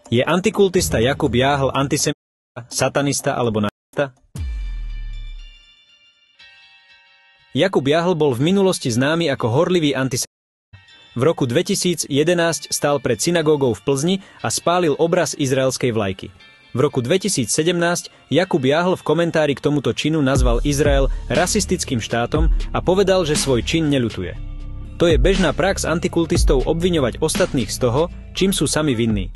Je antikultista Jakub Jáhl antisemita, satanista alebo nacista? Jakub Jáhl bol v minulosti známy ako horlivý antisemita. V roku 2011 stál pred synagógou v Plzni a spálil obraz izraelskej vlajky. V roku 2017 Jakub Jáhl v komentári k tomuto činu nazval Izrael rasistickým štátom a povedal, že svoj čin neľutuje. To je bežná prax antikultistov obviňovať ostatných z toho, čím sú sami vinní.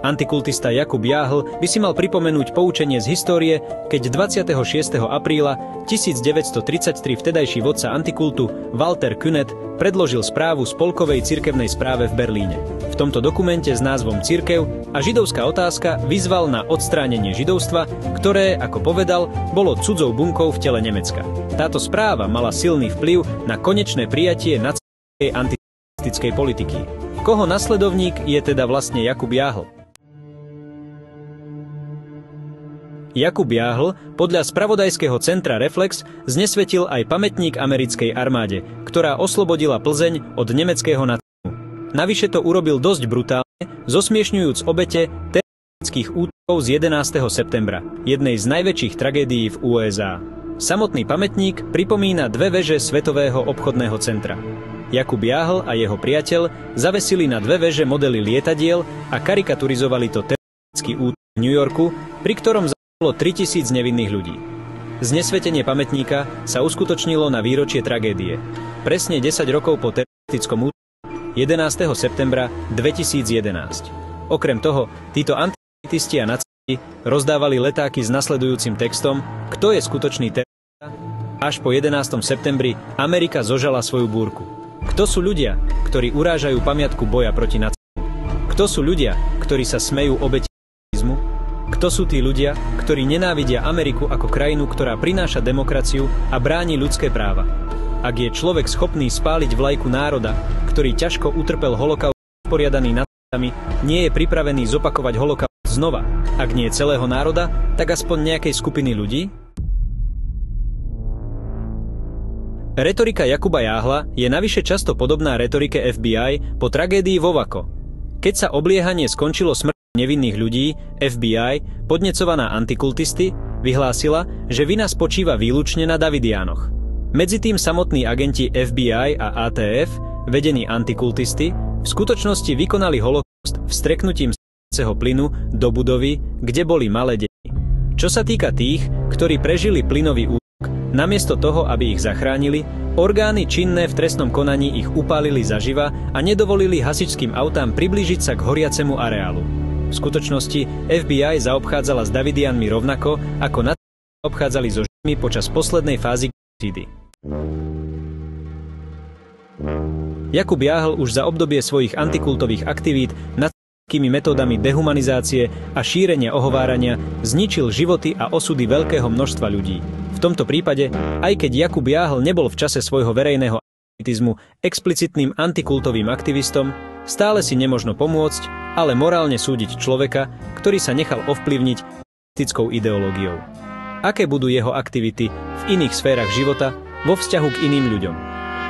Antikultista Jakub Jáhl by si mal pripomenúť poučenie z histórie, keď 26. apríla 1933 vtedajší vodca antikultu Walter Künneth predložil správu Spolkovej cirkevnej správe v Berlíne. V tomto dokumente s názvom Cirkev a židovská otázka vyzval na odstránenie židovstva, ktoré, ako povedal, bolo cudzou bunkou v tele Nemecka. Táto správa mala silný vplyv na konečné prijatie nacistickej antikultistickej politiky. Koho nasledovník je teda vlastne Jakub Jáhl? Jakub Jáhl podľa spravodajského centra Reflex znesvetil aj pamätník americkej armáde, ktorá oslobodila Plzeň od nemeckého nacizmu. Navyše to urobil dosť brutálne, zosmiešňujúc obete teroristických útokov z 11. septembra, jednej z najväčších tragédií v USA. Samotný pamätník pripomína dve veže Svetového obchodného centra. Jakub Jáhl a jeho priateľ zavesili na dve veže modely lietadiel a karikaturizovali to teroristický útok v New Yorku, pri ktorom bolo 3000 nevinných ľudí. Znesvetenie pamätníka sa uskutočnilo na výročie tragédie. Presne 10 rokov po teroristickom útoku 11. septembra 2011. Okrem toho, títo antisemitisti a nacisti rozdávali letáky s nasledujúcim textom Kto je skutočný terorista? Až po 11. septembri Amerika zožala svoju búrku. Kto sú ľudia, ktorí urážajú pamiatku boja proti nacizmu? Kto sú ľudia, ktorí sa smejú obeti nacizmu? Kto sú tí ľudia, ktorí nenávidia Ameriku ako krajinu, ktorá prináša demokraciu a bráni ľudské práva? Ak je človek schopný spáliť vlajku národa, ktorý ťažko utrpel holokaust usporiadaný nacistami, nie je pripravený zopakovať holokaust znova, ak nie celého národa, tak aspoň nejakej skupiny ľudí? Retorika Jakuba Jáhla je navyše často podobná retorike FBI po tragédii vo Waco. Keď sa obliehanie skončilo smrťou nevinných ľudí, FBI, podnecovaná antikultisty, vyhlásila, že vina spočíva výlučne na Davidiánoch. Medzitým samotní agenti FBI a ATF, vedení antikultisty, v skutočnosti vykonali holokaust vstreknutím smrtiaceho plynu do budovy, kde boli malé deti. Čo sa týka tých, ktorí prežili plynový útok, namiesto toho, aby ich zachránili, orgány činné v trestnom konaní ich upálili zaživa a nedovolili hasičským autám priblížiť sa k horiacemu areálu. V skutočnosti FBI zaobchádzala s Davidianmi rovnako, ako nacisti obchádzali so Židmi počas poslednej fázy genocídy. Jakub Jáhl už za obdobie svojich antikultových aktivít nacistickými metódami dehumanizácie a šírenia ohovárania zničil životy a osudy veľkého množstva ľudí. V tomto prípade, aj keď Jakub Jáhl nebol v čase svojho verejného antisemitizmu explicitným antikultovým aktivistom, stále si nemožno pomôcť, ale morálne súdiť človeka, ktorý sa nechal ovplyvniť nacistickou ideológiou. Aké budú jeho aktivity v iných sférach života vo vzťahu k iným ľuďom?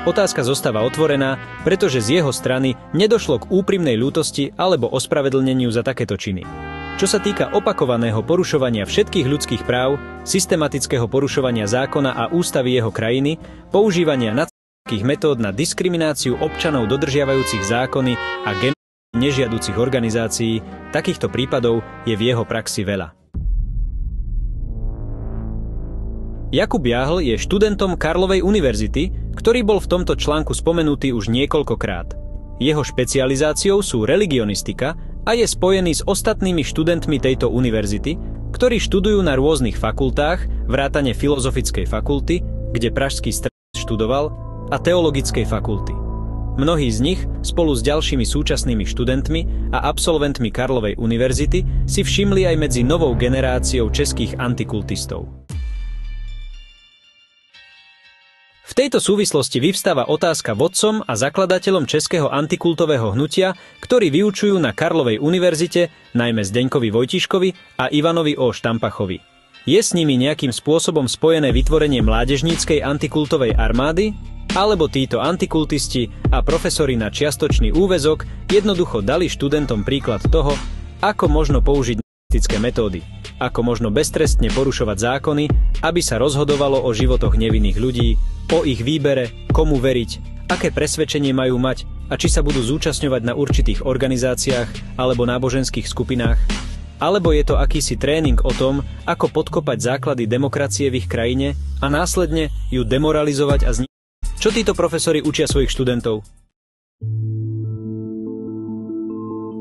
Otázka zostáva otvorená, pretože z jeho strany nedošlo k úprimnej ľútosti alebo ospravedlneniu za takéto činy. Čo sa týka opakovaného porušovania všetkých ľudských práv, systematického porušovania zákona a ústavy jeho krajiny, používania nacistických metód na diskrimináciu občanov dodržiavajúcich zákony a nežiaducich organizácií, takýchto prípadov je v jeho praxi veľa. Jakub Jáhl je študentom Karlovej univerzity, ktorý bol v tomto článku spomenutý už niekoľkokrát. Jeho špecializáciou sú religionistika a je spojený s ostatnými študentmi tejto univerzity, ktorí študujú na rôznych fakultách, vrátane Filozofickej fakulty, kde Pražský Stredný študoval, a Teologickej fakulty. Mnohí z nich, spolu s ďalšími súčasnými študentmi a absolventmi Karlovej univerzity, si všimli aj medzi novou generáciou českých antikultistov. V tejto súvislosti vyvstáva otázka vodcom a zakladateľom českého antikultového hnutia, ktorí vyučujú na Karlovej univerzite, najmä Zdeňkovi Vojtiškovi a Ivanovi O. Štampachovi. Je s nimi nejakým spôsobom spojené vytvorenie mládežníckej antikultovej armády? Alebo títo antikultisti a profesori na čiastočný úväzok jednoducho dali študentom príklad toho, ako možno použiť nacistické metódy, ako možno beztrestne porušovať zákony, aby sa rozhodovalo o životoch nevinných ľudí, o ich výbere, komu veriť, aké presvedčenie majú mať a či sa budú zúčastňovať na určitých organizáciách alebo náboženských skupinách. Alebo je to akýsi tréning o tom, ako podkopať základy demokracie v ich krajine a následne ju demoralizovať a zničiť. Čo títo profesori učia svojich študentov?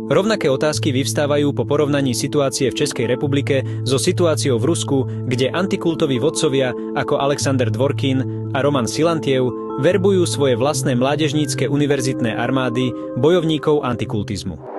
Rovnaké otázky vyvstávajú po porovnaní situácie v Českej republike so situáciou v Rusku, kde antikultoví vodcovia ako Alexander Dvorkin a Roman Silantiev verbujú svoje vlastné mládežnícke univerzitné armády bojovníkov antikultizmu.